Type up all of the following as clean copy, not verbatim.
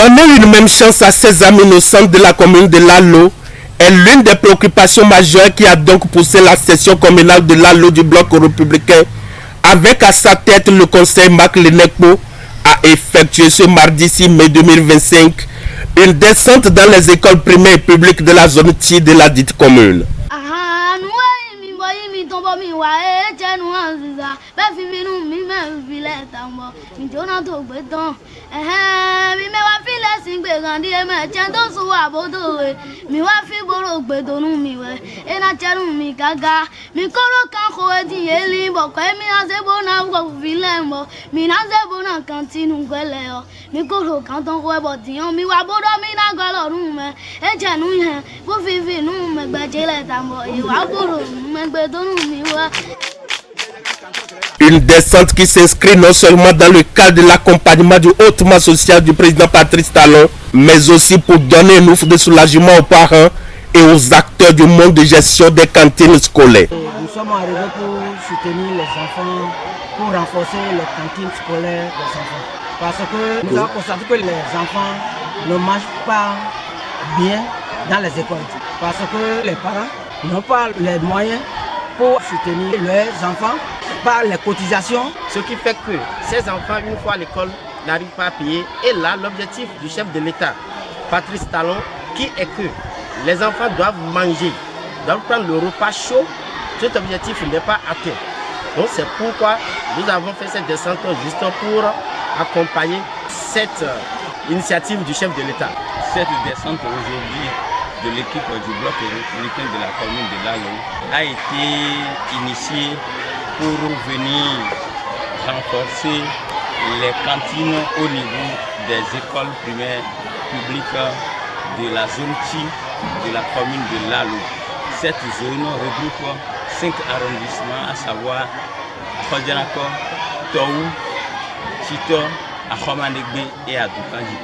Donner une même chance à ces âmes innocentes de la commune de Lalo est l'une des préoccupations majeures qui a donc poussé la session communale de Lalo du bloc républicain, avec à sa tête le conseil Marc Lenekpo, à effectuer ce mardi 6 mai 2025 une descente dans les écoles primaires et publiques de la zone TI de la dite commune. Une descente qui s'inscrit non seulement dans le cadre de l'accompagnement du hautement social du président Patrice Talon, mais aussi pour donner une ouf de soulagement aux parents et aux acteurs du monde de gestion des cantines scolaires. Nous sommes arrivés pour soutenir les enfants, pour renforcer les cantines scolaires des enfants. Parce que nous avons constaté que les enfants ne mangent pas bien dans les écoles. Parce que les parents n'ont pas les moyens pour soutenir leurs enfants par les cotisations. Ce qui fait que ces enfants, une fois à l'école, n'arrivent pas à payer. Et là, l'objectif du chef de l'État, Patrice Talon, qui est que les enfants doivent manger, doivent prendre le repas chaud. Cet objectif n'est pas atteint. Donc c'est pourquoi nous avons fait cette descente juste pour accompagner cette initiative du chef de l'État. Cette descente aujourd'hui de l'équipe du bloc républicain de la commune de Lalo a été initiée pour venir renforcer les cantines au niveau des écoles primaires publiques de la zone TI de la commune de Lalo. Cette zone regroupe 5 arrondissements, à savoir Kodjanako, Toou, Tito, Ahomanegbe et Adoukanji.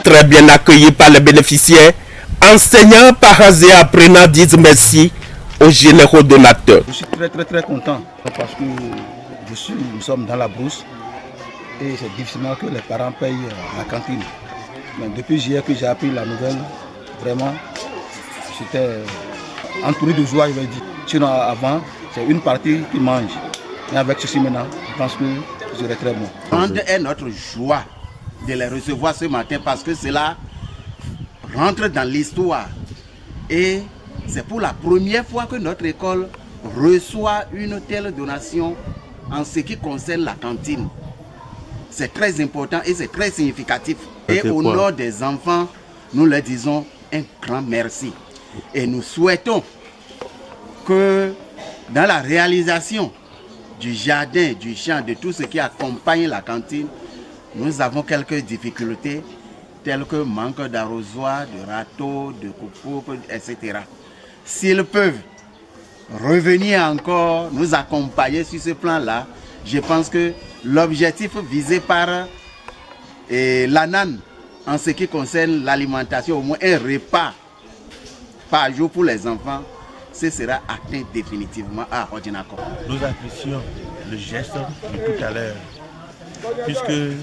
Très bien accueillis par les bénéficiaires, enseignants, parents et apprenants disent merci aux généraux donateurs. Je suis très content parce que nous sommes dans la brousse et c'est difficilement que les parents payent la cantine. Mais depuis hier que j'ai appris la nouvelle, vraiment, j'étais entouré de joie, je vais dire. Sinon avant, c'est une partie qui mange. Et avec ceci maintenant, je pense que je serai très bon. Grande est notre joie de les recevoir ce matin parce que cela rentre dans l'histoire. Et c'est pour la première fois que notre école reçoit une telle donation en ce qui concerne la cantine. C'est très important et c'est très significatif. Et au nom des enfants, nous leur disons un grand merci. Et nous souhaitons que dans la réalisation du jardin, du champ, de tout ce qui accompagne la cantine, nous avons quelques difficultés telles que manque d'arrosoir, de râteaux, de coupes, etc. S'ils peuvent revenir encore nous accompagner sur ce plan-là, je pense que l'objectif visé par l'ANAN en ce qui concerne l'alimentation, au moins un repas par jour pour les enfants, ce sera atteint définitivement à Hodjenako. Nous apprécions le geste de tout à l'heure, puisque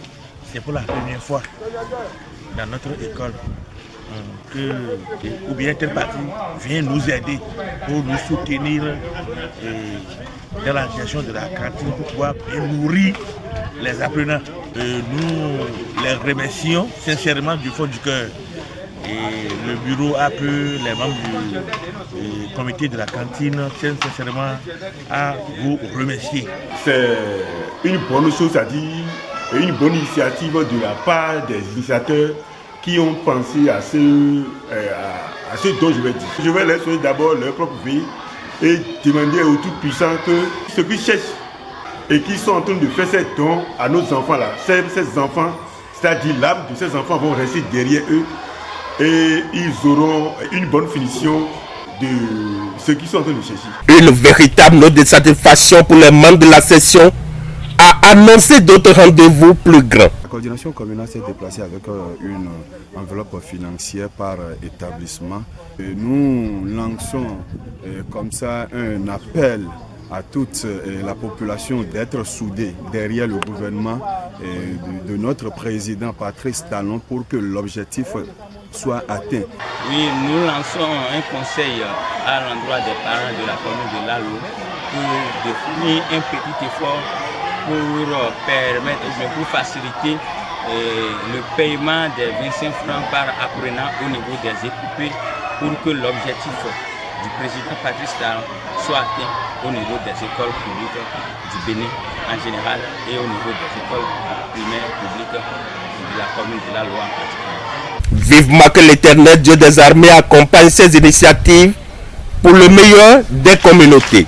c'est pour la première fois dans notre école que ou bien telle partie vient nous aider pour nous soutenir dans la gestion de la cantine pour pouvoir bien nourrir les apprenants. Nous les remercions sincèrement du fond du cœur. Et le bureau a pu, les membres du comité de la cantine tiennent sincèrement à vous remercier. C'est une bonne chose à dire, une bonne initiative de la part des initiateurs qui ont pensé à ce dont je vais dire. Je vais leur souhaiter d'abord leur propre vie et demander au Tout-Puissant que ceux qui cherchent et qui sont en train de faire ces dons à nos enfants-là, ces enfants, c'est-à-dire l'âme de ces enfants vont rester derrière eux et ils auront une bonne finition de ceux qui sont en train de chercher. Une véritable note de satisfaction pour les membres de la session a annoncé d'autres rendez-vous plus grands. La coordination communale s'est déplacée avec une enveloppe financière par établissement. Et nous lançons comme ça un appel à toute la population d'être soudée derrière le gouvernement de notre président Patrice Talon pour que l'objectif soit atteint. Oui, nous lançons un conseil à l'endroit des parents de la commune de Lalo de fournir un petit effort pour permettre, pour faciliter le paiement des 25 francs par apprenant au niveau des équipés pour que l'objectif du président Patrice Talon soit atteint au niveau des écoles publiques du Bénin en général et au niveau des écoles primaires publiques de la commune de Lalo en particulier. Vivement que l'Éternel Dieu des armées accompagne ces initiatives pour le meilleur des communautés.